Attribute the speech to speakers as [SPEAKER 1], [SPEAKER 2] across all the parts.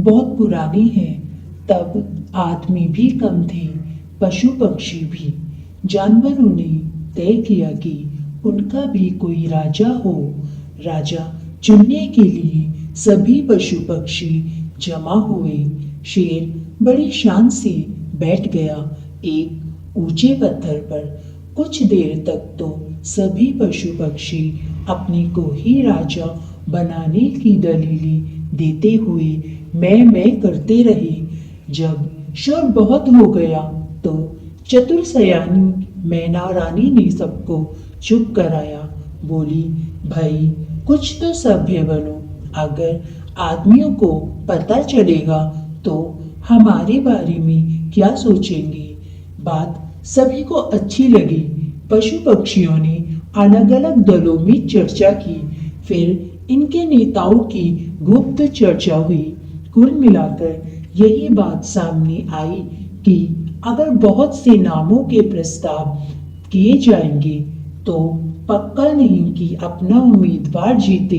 [SPEAKER 1] बहुत पुरानी है। तब आदमी भी कम थे, पशु पक्षी भी। जानवरों ने तय किया कि उनका भी कोई राजा हो। राजा चुनने के लिए सभी पशु पक्षी जमा हुए। शेर बड़ी शान से बैठ गया एक ऊंचे पत्थर पर। कुछ देर तक तो सभी पशु पक्षी अपने को ही राजा बनाने की दलीलें देते हुए मैं करते रहे। जब शोर बहुत हो गया तो चतुर सयानी मैना रानी ने सबको चुप कराया। बोली, भाई कुछ तो सभ्य बनो। अगर आदमियों को पता चलेगा तो हमारे बारे में क्या सोचेंगे। बात सभी को अच्छी लगी। पशु पक्षियों ने अलग अलग दलों में चर्चा की। फिर इनके नेताओं की गुप्त चर्चा हुई। कुल मिलाकर यही बात सामने आई कि अगर बहुत से नामों के प्रस्ताव किए जाएंगे तो पक्का नहीं कि अपना उम्मीदवार जीते,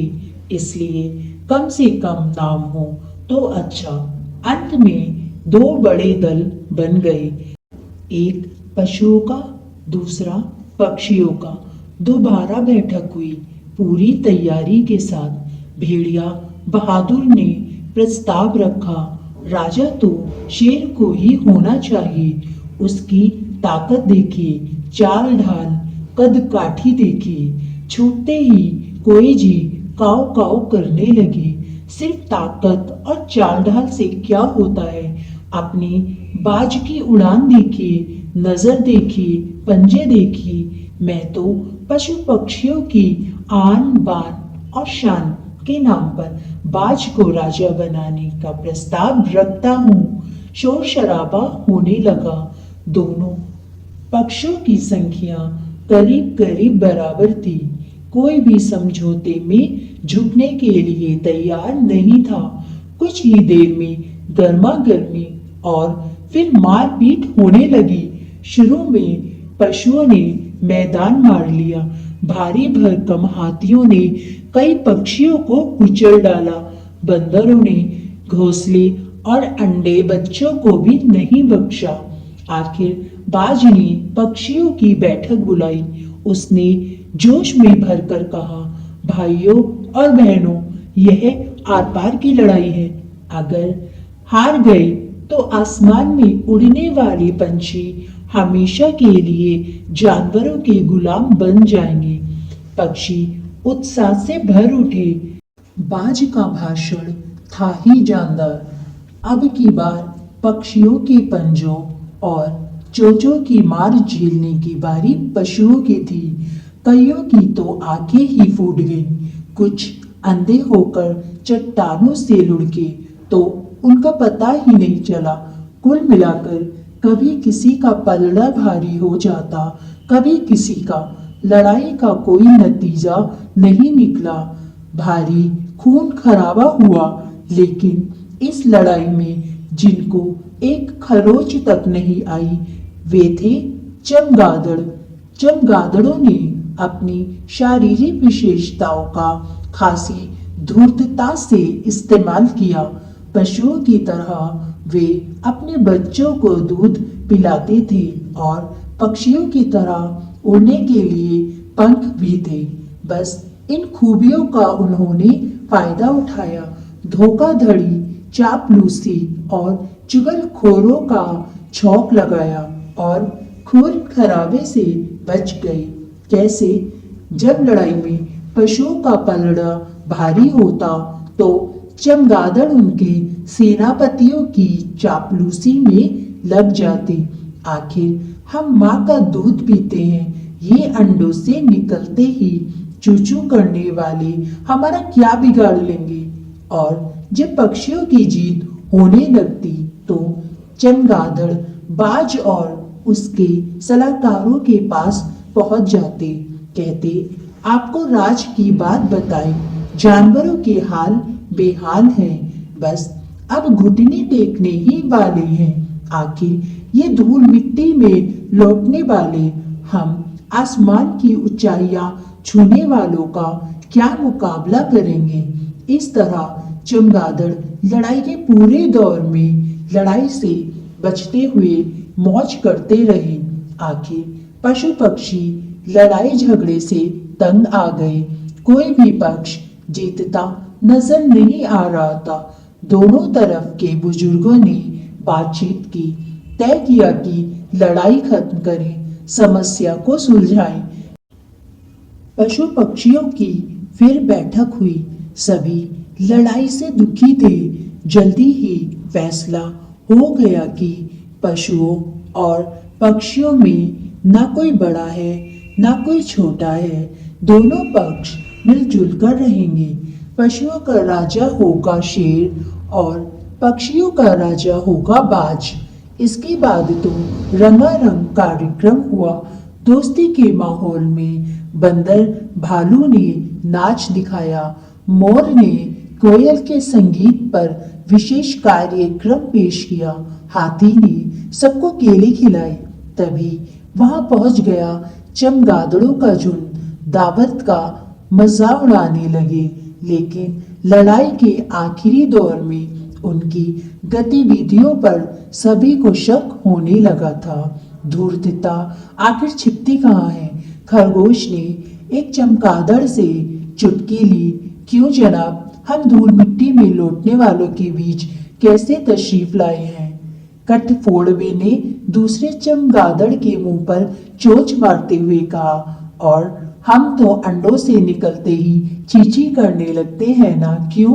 [SPEAKER 1] इसलिए कम से कम नाम हो तो अच्छा। अंत में दो बड़े दल बन गए, एक पशुओं का, दूसरा पक्षियों का। दोबारा बैठक हुई पूरी तैयारी के साथ। भेड़िया बहादुर ने प्रस्ताव रखा, राजा तो शेर को ही होना चाहिए। उसकी ताकत देखिए, चाल ढाल, कद काठी देखिए। छूटते ही कोई जी काव काव करने लगे। सिर्फ ताकत और चाल ढाल से क्या होता है। अपनी बाज की उड़ान देखिए, नजर देखिए, पंजे देखिए। मैं तो पशु पक्षियों की आन बान और शान के नाम पर बाज को राजा बनाने का प्रस्ताव रखता हूँ। शोर शराबा होने लगा। दोनों पक्षों की संख्या करीब करीब बराबर थी। कोई भी समझौते में झुकने के लिए तैयार नहीं था। कुछ ही देर में गर्मा गर्मी और फिर मारपीट होने लगी। शुरू में पशुओं ने मैदान मार लिया। भारी भरकम हाथियों ने कई पक्षियों को कुचल डाला। बंदरों ने घोंसले और अंडे बच्चों को भी नहीं बख्शा। आखिर बाज ने पक्षियों की बैठक बुलाई। उसने जोश में भरकर कहा, भाइयों और बहनों, यह आर पार की लड़ाई है। अगर हार गए तो आसमान में उड़ने वाले पंछी हमेशा के लिए जानवरों के गुलाम बन जाएंगे। पक्षी उत्साह से भर उठे। बाज का भाषण था ही जानदार। अब की बार पक्षियों के पंजों और चोंचों की मार झेलने की बारी पशुओं की थी। कईयों की तो आंखें ही फूट गईं। कुछ अंधे होकर चट्टानों से लुढ़के तो उनका पता ही नहीं चला। कुल मिलाकर कभी किसी का पलड़ा भारी हो जाता, कभी किसी का। लड़ाई का कोई नतीजा नहीं निकला। भारी खून खराबा हुआ, लेकिन इस लड़ाई में जिनको एक खरोच तक नहीं आई वे थे चमगादड़। चमगादड़ों ने अपनी शारीरिक विशेषताओं का खासी धूर्तता से इस्तेमाल किया। पशुओं की तरह वे अपने बच्चों को दूध पिलाते थे और पक्षियों की तरह उड़ने के लिए पंख भी थे। बस इन खूबियों का उन्होंने फायदा उठाया। धोखाधड़ी, चापलूसी और चुगलखोरों का छौंक लगाया और खून खराबे से बच गए। कैसे? जब लड़ाई में पशुओं का पलड़ा भारी होता तो चमगादड़ उनके सेनापतियों की चापलूसी में लग जाते। आखिर हम माँ का दूध पीते हैं, ये अंडों से निकलते ही चूचू करने वाले हमारा क्या बिगाड़ लेंगे। और जब पक्षियों की जीत होने लगती तो चमगादड़ बाज और उसके सलाहकारों के पास पहुंच जाते। कहते, आपको राज की बात बताएं, जानवरों के हाल बेहाल हैं, बस अब घुटने टेकने ही वाले हैं। आखिर ये धूल मिट्टी में लौटने वाले हम आसमान की ऊंचाइयां छूने वालों का क्या मुकाबला करेंगे। इस तरह चमगादड़ लड़ाई के पूरे दौर में लड़ाई से बचते हुए मौज करते रहे। आखिर पशु पक्षी लड़ाई झगड़े से तंग आ गए। कोई भी पक्ष जीतता नजर नहीं आ रहा था। दोनों तरफ के बुजुर्गों ने बातचीत की, तय किया कि लड़ाई खत्म करें, समस्या को सुलझाएं। पशु पक्षियों की फिर बैठक हुई। सभी लड़ाई से दुखी थे। जल्दी ही फैसला हो गया कि पशुओं और पक्षियों में ना कोई बड़ा है ना कोई छोटा है, दोनों पक्ष मिलजुल कर रहेंगे। पशुओं का राजा होगा शेर और पक्षियों का राजा होगा बाज। इसके बाद तो रंगारंग कार्यक्रम हुआ। दोस्ती के माहौल में बंदर भालू ने नाच दिखाया, मोर ने कोयल के संगीत पर विशेष कार्यक्रम पेश किया, हाथी ने सबको केले खिलाए। तभी वहां पहुंच गया चमगादड़ों का झुंड। दावत का मजा उड़ाने लगे, लेकिन लड़ाई के आखिरी दौर में उनकी गतिविधियों पर सभी को शक होने लगा था। धूर्तता आखिर छिपती कहाँ है? खरगोश ने एक चमगादड़ से चुटकी ली, क्यों जनाब, हम धूल मिट्टी में लौटने वालों के बीच कैसे तशरीफ लाए हैं? कटफोड़वे ने दूसरे चमगादड़ के मुंह पर चोंच मारते हुए कहा, और हम तो अंडों से निकलते ही चींची करने लगते हैं ना, क्यों?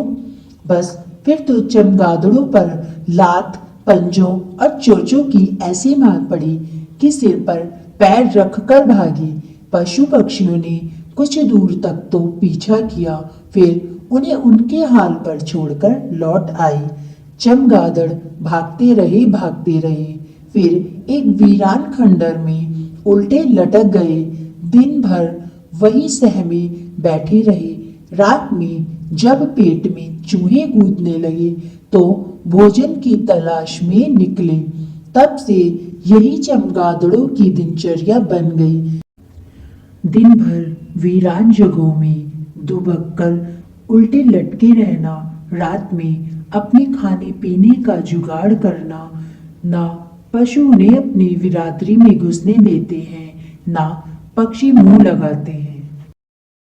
[SPEAKER 1] बस फिर तो चमगादड़ों पर लात, पंजों और चोंचों की ऐसी मार पड़ी कि सिर पर पैर रखकर भागी। पशु पक्षियों ने कुछ दूर तक तो पीछा किया, फिर उन्हें उनके हाल पर छोड़कर लौट आई। चमगादड़ भागते रहे, फिर एक वीरान खंडर में उल्टे लटक गए। दिन भर वही सहमे बैठे रहे। रात में जब पेट में चूहे कूदने लगे तो भोजन की तलाश में निकले। तब से यही चमगादड़ों की दिनचर्या बन गई। दिन भर वीरान जगहों में दुबक कर उल्टे लटके रहना, रात में अपने खाने पीने का जुगाड़ करना। ना पशु उन्हें अपनी बिरादरी में घुसने देते हैं, ना पक्षी मुंह लगाते हैं।